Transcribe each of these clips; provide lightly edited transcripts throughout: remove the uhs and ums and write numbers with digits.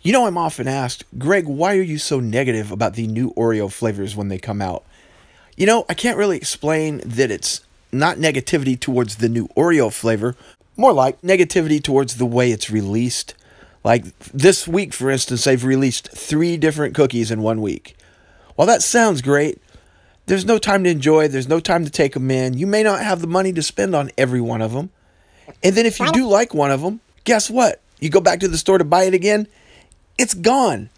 You know, I'm often asked, Greg, why are you so negative about the new Oreo flavors when they come out? You know, I can't really explain that it's not negativity towards the new Oreo flavor, more like negativity towards the way it's released. Like this week, for instance, they've released 3 different cookies in 1 week. While that sounds great, there's no time to enjoy, there's no time to take them in. You may not have the money to spend on every one of them. And then if you do like one of them, guess what? You go back to the store to buy it again, it's gone.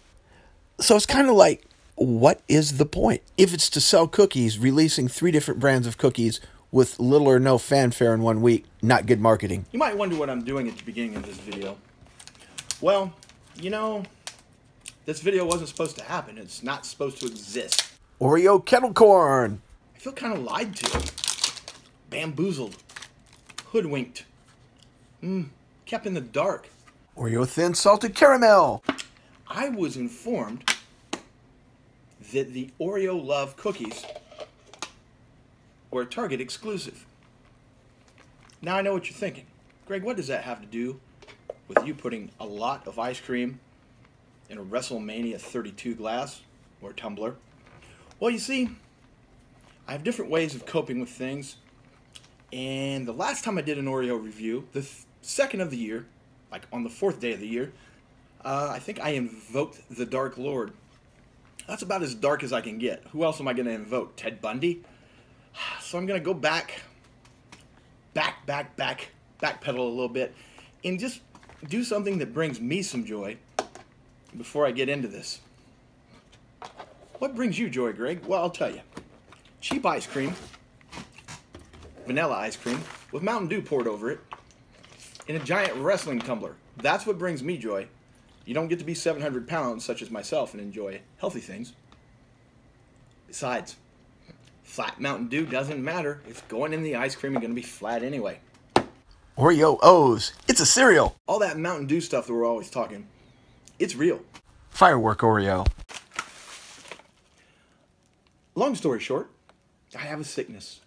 So it's kind of like, what is the point? If it's to sell cookies, releasing 3 different brands of cookies with little or no fanfare in 1 week, not good marketing. You might wonder what I'm doing at the beginning of this video. Well, you know, this video wasn't supposed to happen. It's not supposed to exist. Oreo kettle corn. I feel kind of lied to. Bamboozled. Hoodwinked. Kept in the dark. Oreo thin salted caramel. I was informed that the Oreo Love cookies were a Target exclusive. Now I know what you're thinking. Greg, what does that have to do with you putting a lot of ice cream in a WrestleMania 32 glass or tumbler? Well, you see, I have different ways of coping with things. And the last time I did an Oreo review, the second of the year, like on the 4th day of the year, I think I invoked the Dark Lord. That's about as dark as I can get. Who else am I going to invoke? Ted Bundy? So I'm going to go backpedal a little bit, and just do something that brings me some joy before I get into this. What brings you joy, Greg? Well, I'll tell you. Cheap ice cream, vanilla ice cream, with Mountain Dew poured over it, in a giant wrestling tumbler. That's what brings me joy. You don't get to be 700 pounds, such as myself, and enjoy healthy things. Besides, flat Mountain Dew doesn't matter. It's going in the ice cream and going to be flat anyway. Oreo O's. It's a cereal. All that Mountain Dew stuff that we're always talking, it's real. Firework Oreo. Long story short, I have a sickness.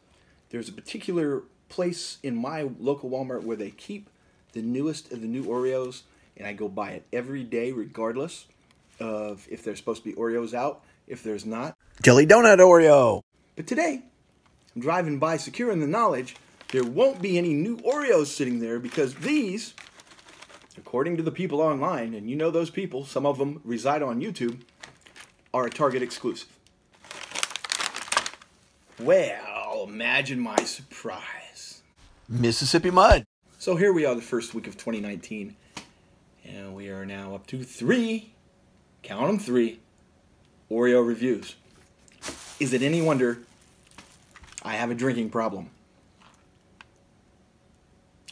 There's a particular place in my local Walmart where they keep the newest of the new Oreos, and I go buy it every day regardless of if there's supposed to be Oreos out, if there's not. Jelly Donut Oreo. But today, I'm driving by secure in the knowledge there won't be any new Oreos sitting there because these, according to the people online, and you know those people, some of them reside on YouTube, are a Target exclusive. Well, imagine my surprise. Mississippi Mud. So here we are the first week of 2019, and we are now up to 3, count them 3, Oreo reviews. Is it any wonder I have a drinking problem?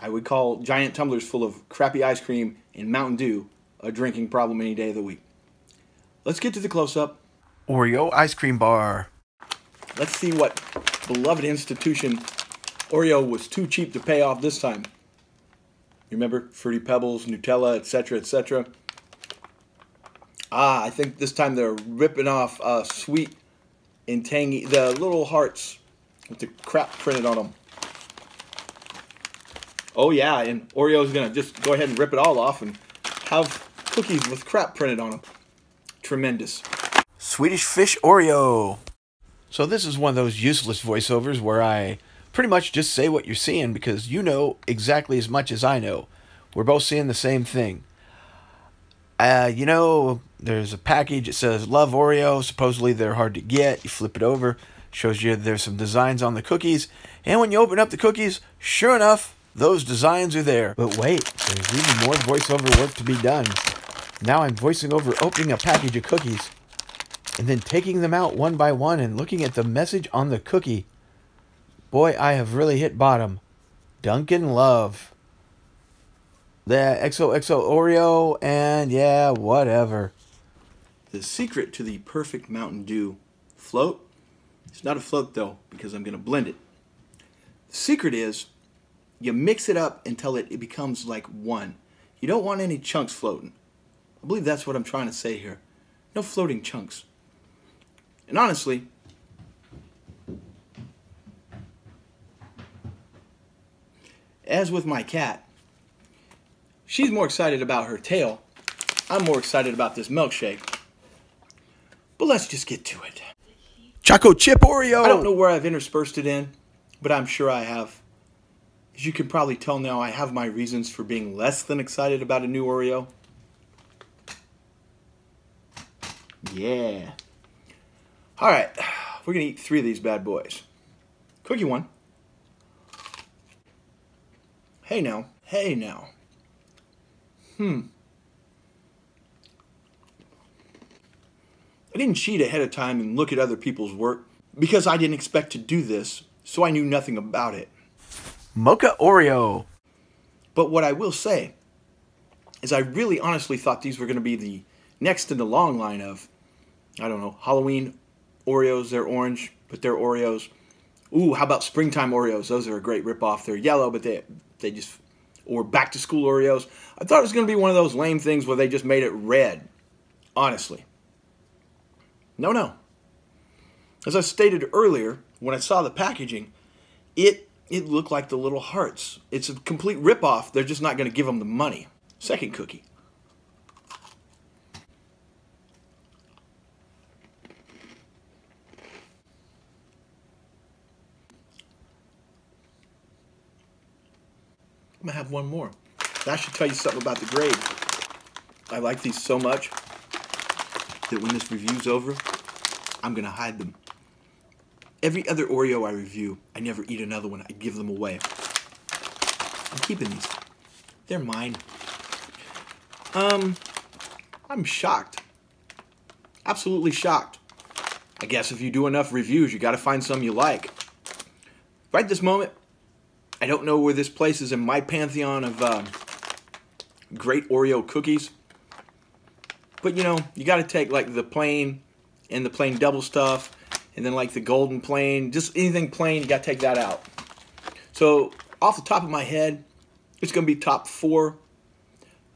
I would call giant tumblers full of crappy ice cream and Mountain Dew a drinking problem any day of the week. Let's get to the close-up. Oreo ice cream bar. Let's see what beloved institution Oreo was too cheap to pay off this time. You remember Fruity Pebbles, Nutella, etc., etc.? I think this time they're ripping off sweet and tangy, the little hearts with the crap printed on them. Oh yeah, and Oreo's gonna just go ahead and rip it all off and have cookies with crap printed on them. Tremendous. Swedish Fish Oreo. So this is one of those useless voiceovers where I pretty much just say what you're seeing because you know exactly as much as I know. We're both seeing the same thing. You know, there's a package. It says Love Oreo. Supposedly they're hard to get. You flip it over. Shows you there's some designs on the cookies. And when you open up the cookies, sure enough, those designs are there. But wait, there's even more voiceover work to be done. Now I'm voicing over opening a package of cookies and then taking them out one by one and looking at the message on the cookie. Boy, I have really hit bottom. Dunkin' Love. The XOXO Oreo, and yeah, whatever. The secret to the perfect Mountain Dew float, it's not a float though, because I'm going to blend it. The secret is, you mix it up until it becomes like one. You don't want any chunks floating. I believe that's what I'm trying to say here. No floating chunks. And honestly, as with my cat, she's more excited about her tail I'm more excited about this milkshake. But let's just get to it. Choco chip Oreo. I don't know where I've interspersed it in, but I'm sure I have. As you can probably tell now, I have my reasons for being less than excited about a new Oreo. Yeah. All right, we're going to eat 3 of these bad boys. Cookie one. Hey now. Hey now. I didn't cheat ahead of time and look at other people's work because I didn't expect to do this, so I knew nothing about it. Mocha Oreo. But what I will say is I really honestly thought these were going to be the next in the long line of, I don't know, Halloween Oreos. They're orange, but they're Oreos. Ooh, how about springtime Oreos? Those are a great ripoff. They're yellow, but they just, or back to school Oreos. I thought it was going to be one of those lame things where they just made it red. Honestly. No. As I stated earlier, when I saw the packaging, it looked like the little hearts. It's a complete ripoff. They're just not going to give them the money. Second cookie. I'm going to have one more. That should tell you something about the grade. I like these so much that when this review's over, I'm going to hide them. Every other Oreo I review, I never eat another one. I give them away. I'm keeping these. They're mine. I'm shocked. Absolutely shocked. I guess if you do enough reviews, you got to find some you like. Right this moment, I don't know where this places in my pantheon of great Oreo cookies. But you know, you got to take like the plain and the plain double stuff, and then like the golden plain, just anything plain, you got to take that out. So off the top of my head, it's going to be top 4.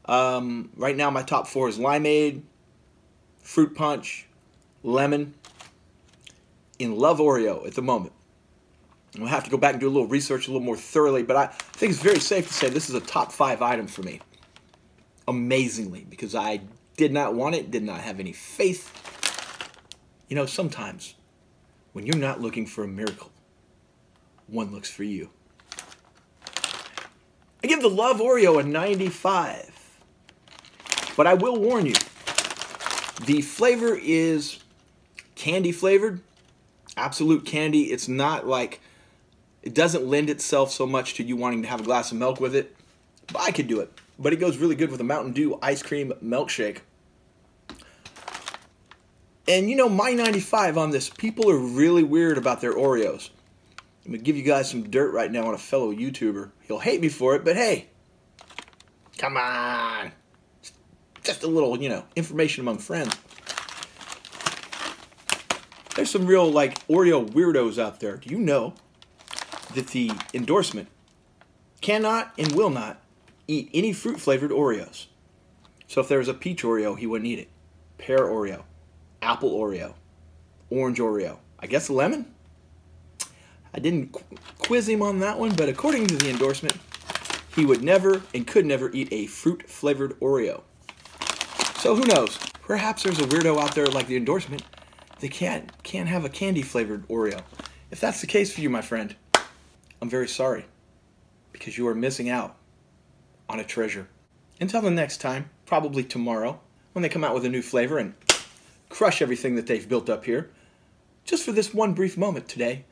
Right now my top 4 is limeade, fruit punch, lemon, and love Oreo at the moment. I'm going to have to go back and do a little research a little more thoroughly, but I think it's very safe to say this is a top 5 item for me. Amazingly, because I did not want it, did not have any faith. You know, sometimes when you're not looking for a miracle, one looks for you. I give the Love Oreo a 95. But I will warn you, the flavor is candy flavored, absolute candy. It's not like, it doesn't lend itself so much to you wanting to have a glass of milk with it. But I could do it. But it goes really good with a Mountain Dew ice cream milkshake. And you know, my 95 on this, people are really weird about their Oreos. I'm going to give you guys some dirt right now on a fellow YouTuber. He'll hate me for it, but hey, come on. Just a little, you know, information among friends. There's some real, like, Oreo weirdos out there. Do you know that the endorsement cannot and will not eat any fruit-flavored Oreos? So if there was a peach Oreo, he wouldn't eat it. Pear Oreo, apple Oreo, orange Oreo. I guess lemon? I didn't quiz him on that one, but according to the endorsement, he would never and could never eat a fruit-flavored Oreo. So who knows? Perhaps there's a weirdo out there like the endorsement that can't have a candy-flavored Oreo. If that's the case for you, my friend, I'm very sorry, because you are missing out on a treasure. Until the next time, probably tomorrow, when they come out with a new flavor and crush everything that they've built up here, just for this one brief moment today,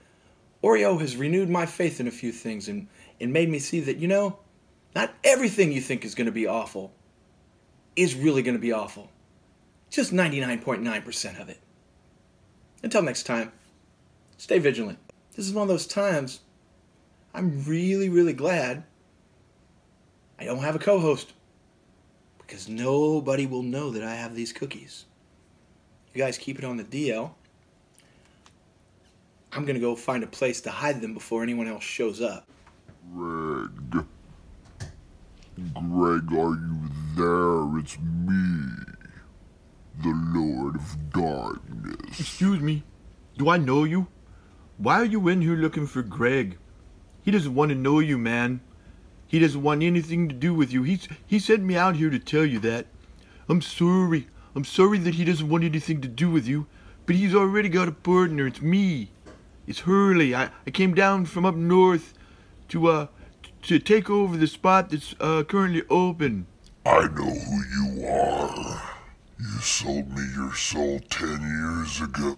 Oreo has renewed my faith in a few things and made me see that, you know, not everything you think is going to be awful is really going to be awful. Just 99.9% of it. Until next time, stay vigilant. This is one of those times I'm really, really glad I don't have a co-host, because nobody will know that I have these cookies. You guys keep it on the DL. I'm going to go find a place to hide them before anyone else shows up. Greg. Greg, are you there? It's me, the Lord of Darkness. Excuse me, do I know you? Why are you in here looking for Greg? He doesn't want to know you, man. He doesn't want anything to do with you. He sent me out here to tell you that. I'm sorry. I'm sorry that he doesn't want anything to do with you, but he's already got a partner. It's me. It's Hurley. I came down from up north to take over the spot that's currently open. I know who you are. You sold me your soul 10 years ago.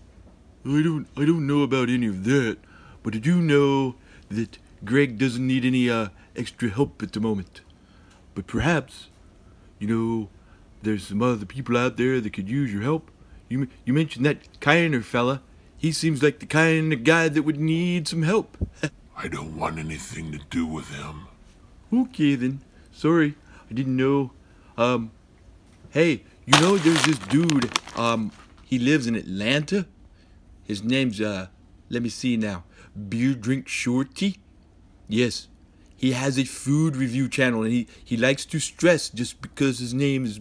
I don't know about any of that, but I do know that Greg doesn't need any extra help at the moment. But perhaps, there's some other people out there that could use your help. You mentioned that Kiner fella. He seems like the kind of guy that would need some help. I don't want anything to do with him. Okay then. Sorry, I didn't know. Hey, there's this dude. He lives in Atlanta. His name's let me see now. Beer Drink Shorty. Yes. He has a food review channel, and he likes to stress just because his name is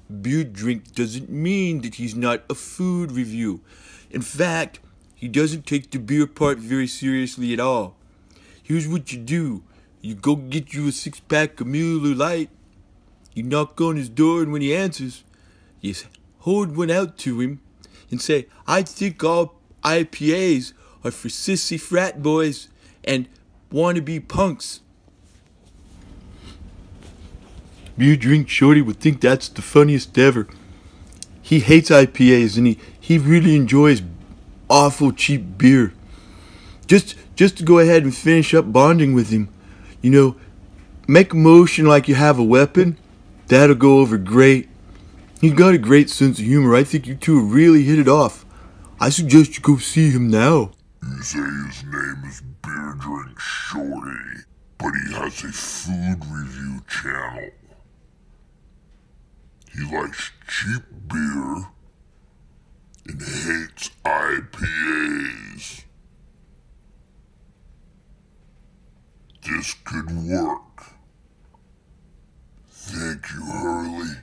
Beer Drink doesn't mean that he's not a food review. In fact, he doesn't take the beer part very seriously at all. Here's what you do. You go get you a 6-pack of Miller Lite. You knock on his door, and when he answers, you hold one out to him and say, I think all IPAs are for sissy frat boys and wannabe punks. Beer Drink Shorty would think that's the funniest ever. He hates IPAs, and he really enjoys awful cheap beer. Just to go ahead and finish up bonding with him, make a motion like you have a weapon. That'll go over great. He's got a great sense of humor. I think you two really hit it off. I suggest you go see him now. You say his name is Beer Drink Shorty, but he has a food review channel. He likes cheap beer and hates IPAs. This could work. Thank you, Hurley.